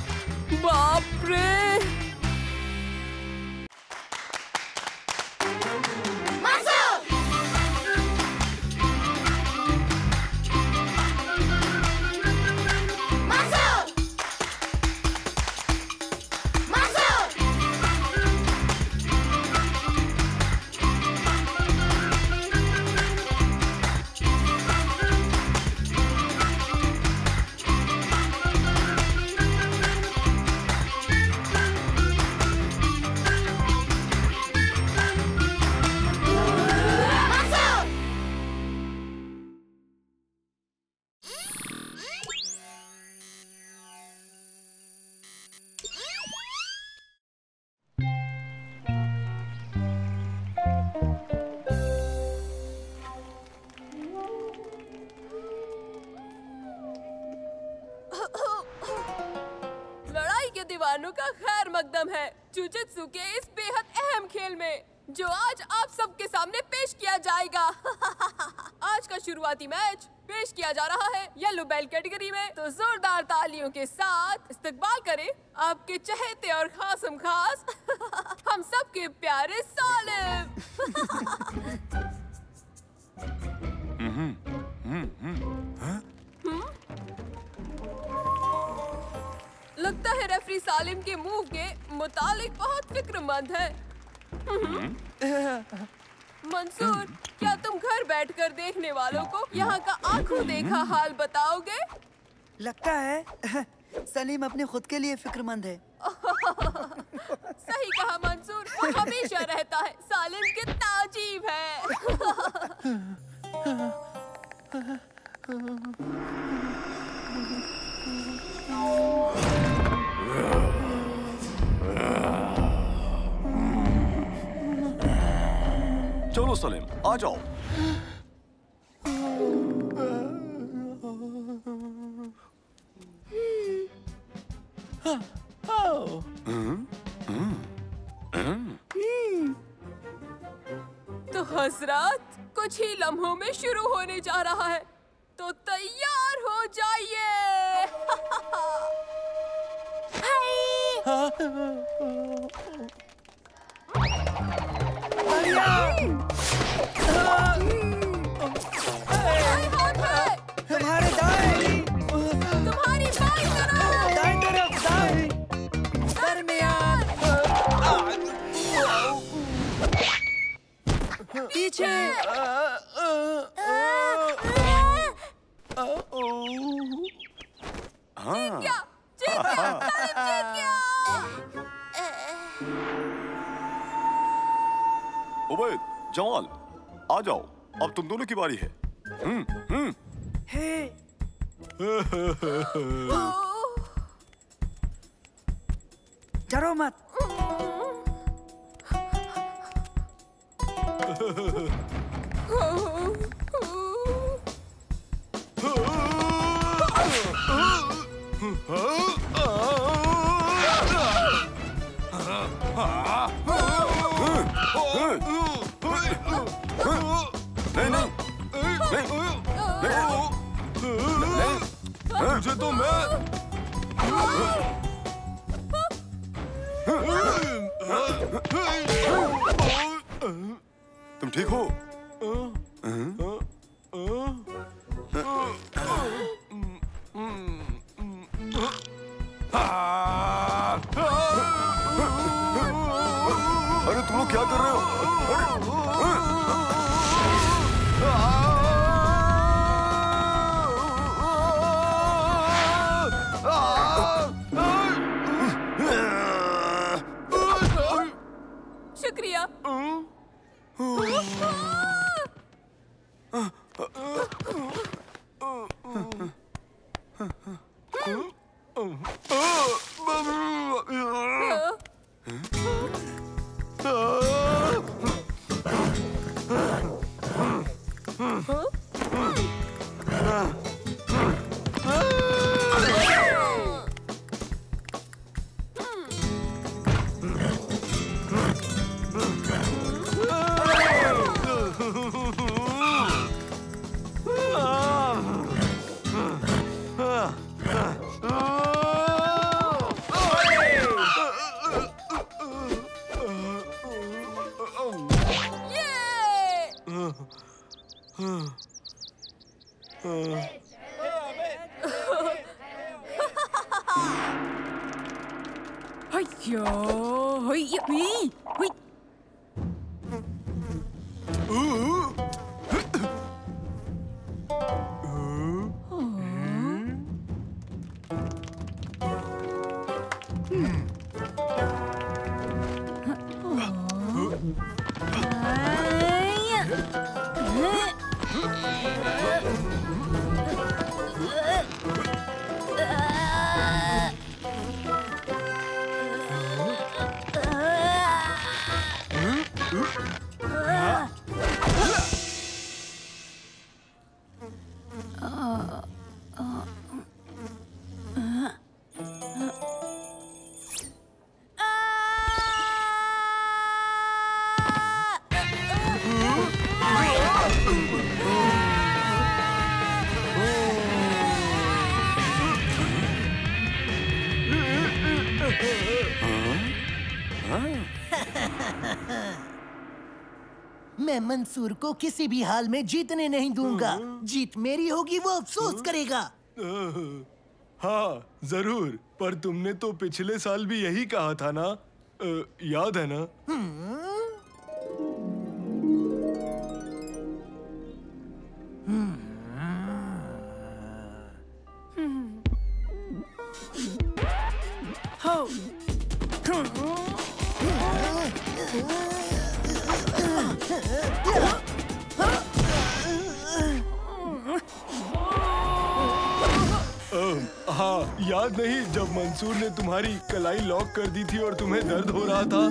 बाप रे! पहलवानों का खैर मकदम है जुजित्सु के इस बेहद अहम खेल में, जो आज आप सबके सामने पेश किया जाएगा। आज का शुरुआती मैच पेश किया जा रहा है येलो बेल्ट कैटेगरी में, तो जोरदार तालियों के साथ इस्तकबाल करें आपके चहेते और खासम खास हम सबके प्यारे सालिम। लगता है रेफरी सालिम के मूव के मुतालिक बहुत फिक्रमंद है। मंसूर, क्या तुम घर बैठकर देखने वालों को यहाँ का आंखों देखा हाल बताओगे? लगता है सलीम अपने खुद के लिए फिक्रमंद है। सही कहा मंसूर, वो हमेशा रहता है। सालिम कितना अजीब है। चलो सलीम, आ जाओ। तो हसरत कुछ ही लम्हों में शुरू होने जा रहा है, तो तैयार हो जाइए। तुम्हारे दाएं, तुम्हारी बाई तरफ, दाएं तरफ, दाएं, दरमियान, पीछे। जीत गया, जीत गया, सालिम जीत गया। उबैद, जमाल, आ जाओ, अब तुम दोनों की बारी है। हे डरो मत। मुझे तो मैं तुम ठीक हो? अरे तुम लोग क्या कर रहे हो? शुक्रिया। मैं मंसूर को किसी भी हाल में जीतने नहीं दूंगा। जीत मेरी होगी, वो अफसोस करेगा। हाँ जरूर, पर तुमने तो पिछले साल भी यही कहा था ना, याद है ना? हाँ, याद नहीं जब मंसूर ने तुम्हारी कलाई लॉक कर दी थी और तुम्हें दर्द हो रहा था?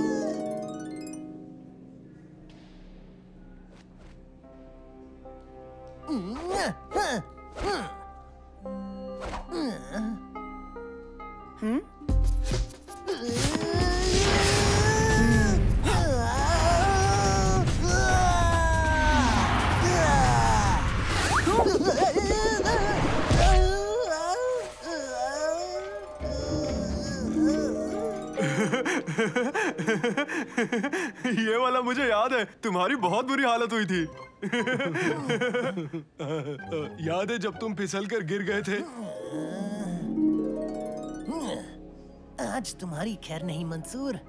ये वाला मुझे याद है, तुम्हारी बहुत बुरी हालत हुई थी। याद है जब तुम फिसल कर गिर गए थे? आज तुम्हारी खैर नहीं मंसूर।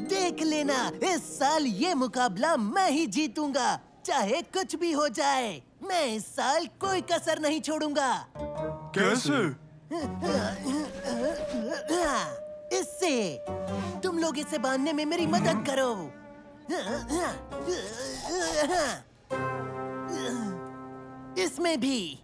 देख लेना, इस साल ये मुकाबला मैं ही जीतूंगा, चाहे कुछ भी हो जाए। मैं इस साल कोई कसर नहीं छोड़ूंगा। कैसे? इससे तुम लोग इसे बांधने में मेरी मदद करो। इसमें भी।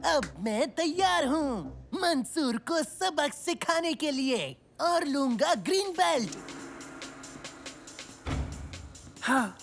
अब मैं तैयार हूँ मंसूर को सबक सिखाने के लिए और लूंगा ग्रीन बेल्ट। हाँ।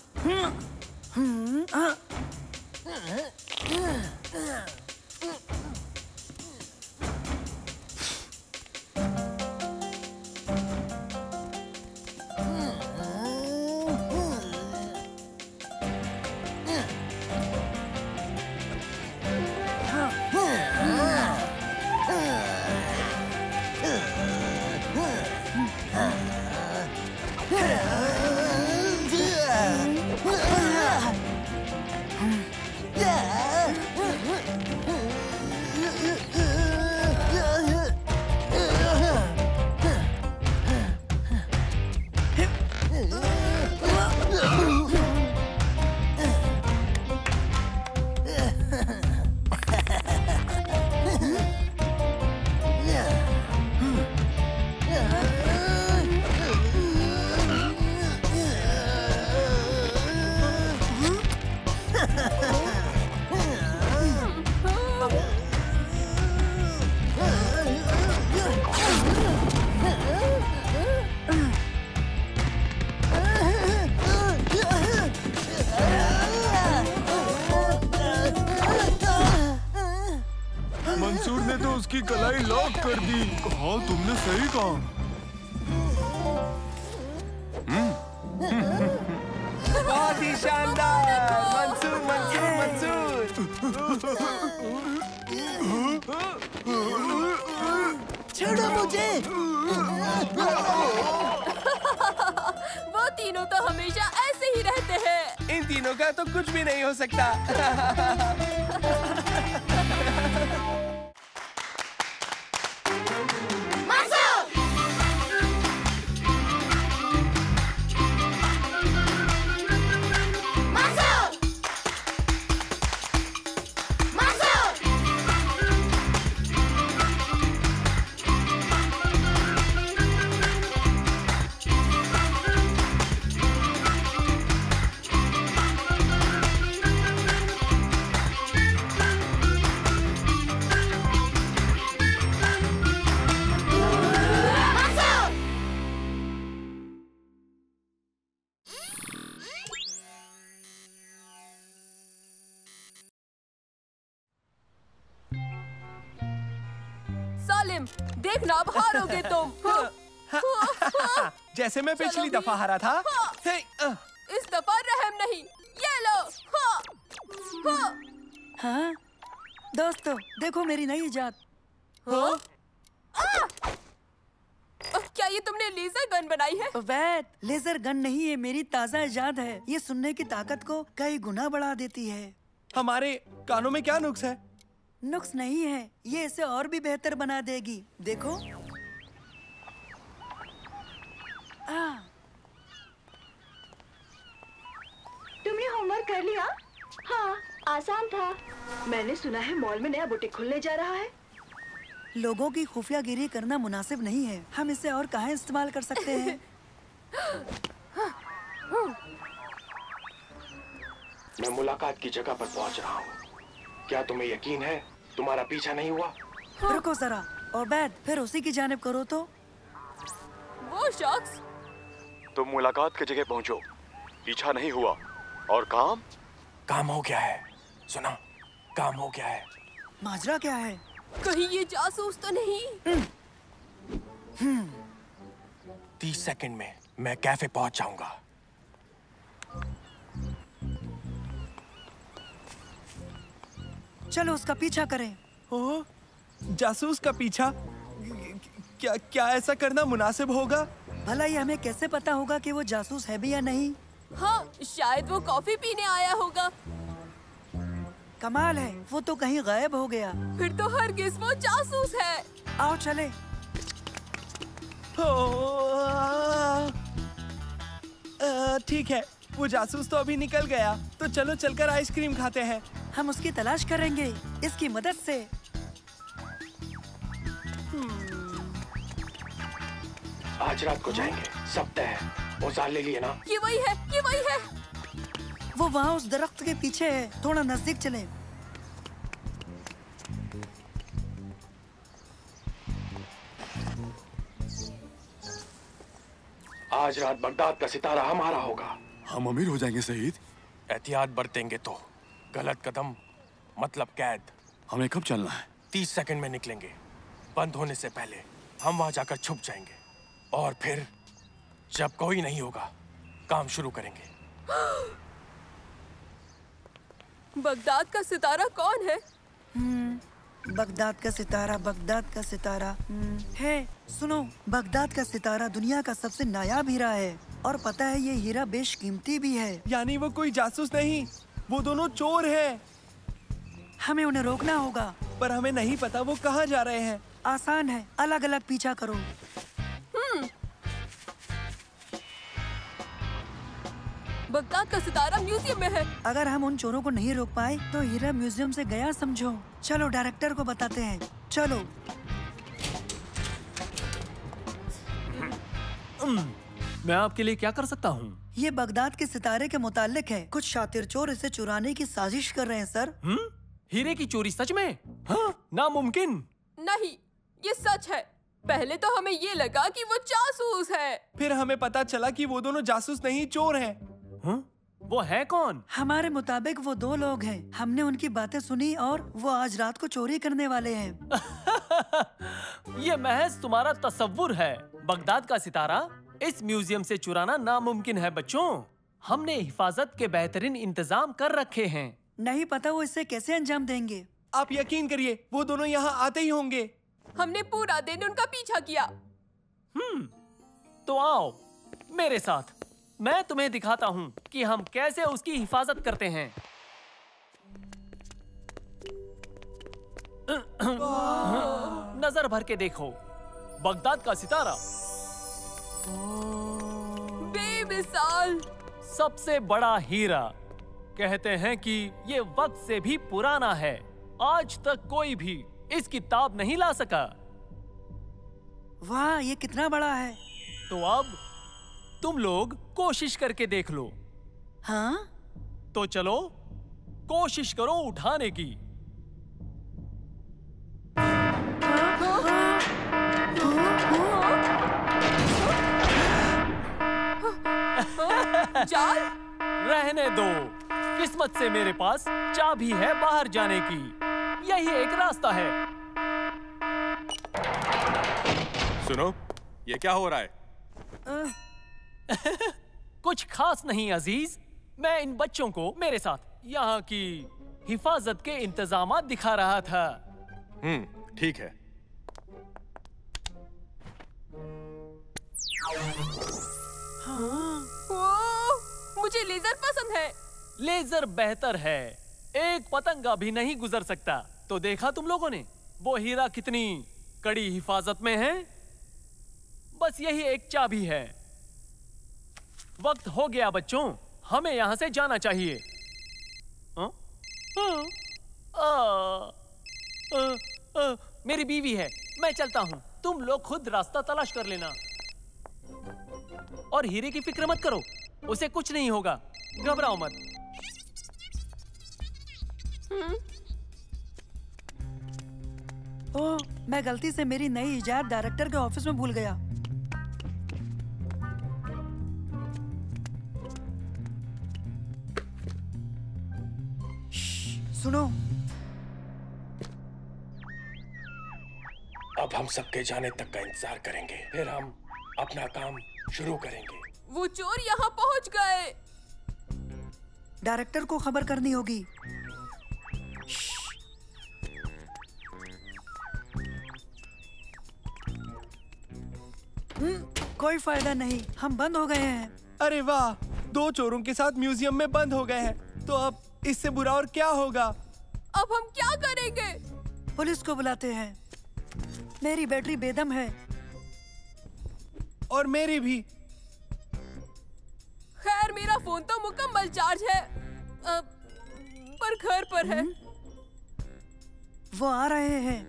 मंसूर ने तो उसकी कलाई लॉक कर दी। हाँ, तुमने सही कहा। बहुत ही शानदार। मंसूर मंसूर मंसूर। छोड़ो मुझे। वो तीनों तो हमेशा ऐसे ही रहते हैं। इन तीनों का तो कुछ भी नहीं हो सकता। गेम। देखना अब हारोगे तुम। जैसे मैं पिछली दफा हारा था। इस दफा रहम नहीं। ये लो। हाँ दोस्तों, देखो मेरी नई इजाद। क्या ये तुमने लेजर गन बनाई है? वैट, लेजर गन नहीं है, मेरी ताज़ा इजाद है। ये सुनने की ताकत को कई गुना बढ़ा देती है। हमारे कानों में क्या नुक्स है? नुक्स नहीं है, ये इसे और भी बेहतर बना देगी। देखो। तुमने होमवर्क कर लिया? हाँ, आसान था। मैंने सुना है मॉल में नया बुटीक खुलने जा रहा है। लोगों की खुफियागिरी करना मुनासिब नहीं है। हम इसे और कहाँ इस्तेमाल कर सकते हैं? मैं मुलाकात की जगह पर पहुंच रहा हूँ। क्या तुम्हें यकीन है तुम्हारा पीछा नहीं हुआ? रुको जरा, और बैद फिर उसी की जानिब करो तो। वो शख्स। तुम मुलाकात की जगह पहुंचो, पीछा नहीं हुआ। और काम हो गया है। सुना, काम हो गया है। माजरा क्या है? कहीं ये जासूस तो नहीं? 30 सेकंड में मैं कैफे पहुंच जाऊंगा। चलो उसका पीछा करें। ओह, जासूस का पीछा? क्या ऐसा करना मुनासिब होगा? भला ये हमें कैसे पता होगा कि वो जासूस है भी या नहीं? हाँ, शायद वो कॉफी पीने आया होगा। कमाल है, वो तो कहीं गायब हो गया। फिर तो हरगिज़ वो जासूस है। आओ चले। ठीक है, वो जासूस तो अभी निकल गया, तो चलो चलकर आइसक्रीम खाते हैं। हम उसकी तलाश करेंगे इसकी मदद से। आज रात को जाएंगे, सब तय है। औजार ले लिए ना? ये वही है, ये वही है। वो वहाँ उस दरख्त के पीछे है, थोड़ा नजदीक चले। आज रात बगदाद का सितारा हमारा होगा। हम अमीर हो जाएंगे शहीद। एहतियात बरतेंगे तो गलत कदम मतलब कैद। हमें कब चलना है? 30 सेकंड में निकलेंगे। बंद होने से पहले हम वहां जाकर छुप जाएंगे और फिर जब कोई नहीं होगा काम शुरू करेंगे। बगदाद का सितारा कौन है? बगदाद का सितारा, बगदाद का सितारा है। सुनो, बगदाद का सितारा दुनिया का सबसे नायाब हीरा है और पता है ये हीरा बेशकीमती भी है। यानी वो कोई जासूस नहीं, वो दोनों चोर हैं। हमें उन्हें रोकना होगा। पर हमें नहीं पता वो कहाँ जा रहे हैं। आसान है, अलग अलग पीछा करो। बगदाद का सितारा म्यूजियम में है। अगर हम उन चोरों को नहीं रोक पाए तो हीरा म्यूजियम से गया समझो। चलो डायरेक्टर को बताते हैं। चलो। मैं आपके लिए क्या कर सकता हूँ? ये बगदाद के सितारे के मुतालिक है। कुछ शातिर चोर इसे चुराने की साजिश कर रहे हैं सर। हीरे की चोरी सच में? हाँ, नामुमकिन। नहीं, ये सच है। पहले तो हमें ये लगा कि वो जासूस है, फिर हमें पता चला कि वो दोनों जासूस नहीं चोर हैं। वो है कौन? हमारे मुताबिक वो दो लोग हैं। हमने उनकी बातें सुनी और वो आज रात को चोरी करने वाले हैं। ये महज तुम्हारा तसव्वुर है। बगदाद का सितारा इस म्यूजियम से चुराना नामुमकिन है बच्चों। हमने हिफाजत के बेहतरीन इंतजाम कर रखे हैं। नहीं पता वो इसे कैसे अंजाम देंगे। आप यकीन करिए, वो दोनों यहाँ आते ही होंगे। हमने पूरा दिन उनका पीछा किया। तो आओ मेरे साथ, मैं तुम्हें दिखाता हूँ कि हम कैसे उसकी हिफाजत करते हैं। नजर भर के देखो, बगदाद का सितारा बेमिसाल, सबसे बड़ा हीरा। कहते हैं कि ये वक्त से भी पुराना है। आज तक कोई भी इसकी ताब नहीं ला सका। वाह, ये कितना बड़ा है। तो अब तुम लोग कोशिश करके देख लो। हाँ? तो चलो कोशिश करो उठाने की। जाल? रहने दो, किस्मत से मेरे पास चाबी है बाहर जाने की। यही एक रास्ता है। सुनो, ये क्या हो रहा है? कुछ खास नहीं अजीज, मैं इन बच्चों को मेरे साथ यहाँ की हिफाजत के इंतजामात दिखा रहा था। ठीक है। मुझे लेजर पसंद है। लेजर बेहतर है, एक पतंगा भी नहीं गुजर सकता। तो देखा तुम लोगों ने वो हीरा कितनी कड़ी हिफाजत में है। बस यही एक चाबी है। वक्त हो गया बच्चों, हमें यहाँ से जाना चाहिए। मेरी बीवी है, मैं चलता हूँ, तुम लोग खुद रास्ता तलाश कर लेना। और हीरे की फिक्र मत करो, उसे कुछ नहीं होगा, घबराओ मत। ओह, मैं गलती से मेरी नई इजाद डायरेक्टर के ऑफिस में भूल गया। सुनो, अब हम सबके जाने तक का इंतजार करेंगे, फिर हम अपना काम शुरू करेंगे। वो चोर यहाँ पहुँच गए। डायरेक्टर को खबर करनी होगी। कोई फायदा नहीं, हम बंद हो गए हैं। अरे वाह, 2 चोरों के साथ म्यूजियम में बंद हो गए हैं। तो अब इससे बुरा और क्या होगा? अब हम क्या करेंगे? पुलिस को बुलाते हैं। मेरी बैटरी बेदम है। और मेरी भी। खैर, मेरा फोन तो मुकम्मल चार्ज है, पर घर पर है। वो आ रहे हैं।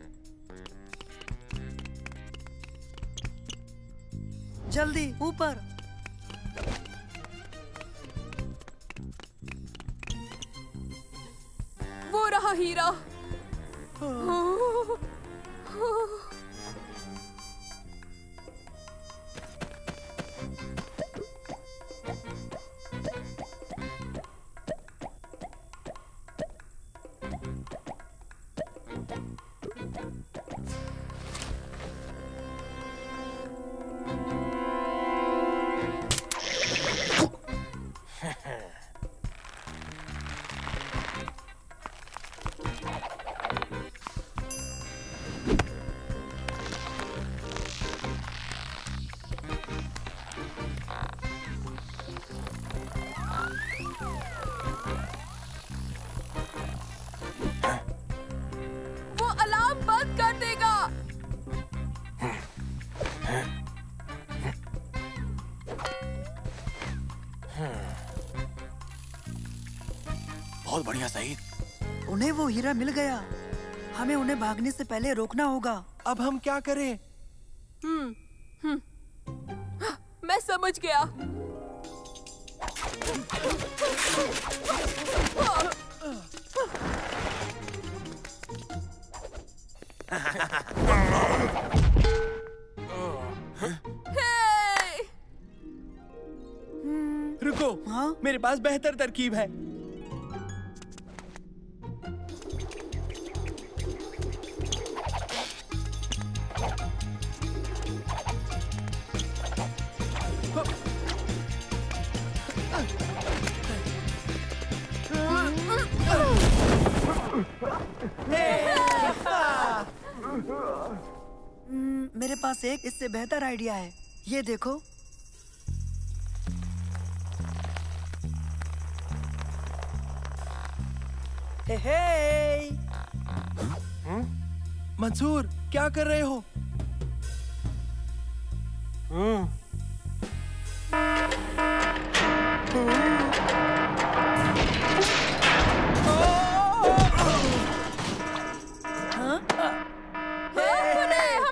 जल्दी ऊपर। वो रहा हीरा। बहुत बढ़िया सईद। उन्हें वो हीरा मिल गया। हमें उन्हें भागने से पहले रोकना होगा। अब हम क्या करें? मैं समझ गया। रुको, मेरे पास बेहतर तरकीब है। मेरे पास एक इससे बेहतर आइडिया है। ये देखो। हे। मंसूर, क्या कर रहे हो?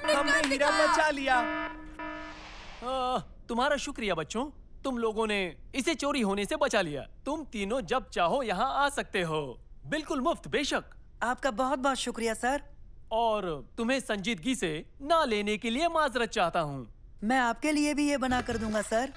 हमने हीरा बचा लिया। तुम्हारा शुक्रिया बच्चों, तुम लोगों ने इसे चोरी होने से बचा लिया। तुम तीनों जब चाहो यहाँ आ सकते हो, बिल्कुल मुफ्त। बेशक। आपका बहुत बहुत शुक्रिया सर। और तुम्हें संजीदगी से ना लेने के लिए माजरत चाहता हूँ। मैं आपके लिए भी ये बना कर दूंगा सर।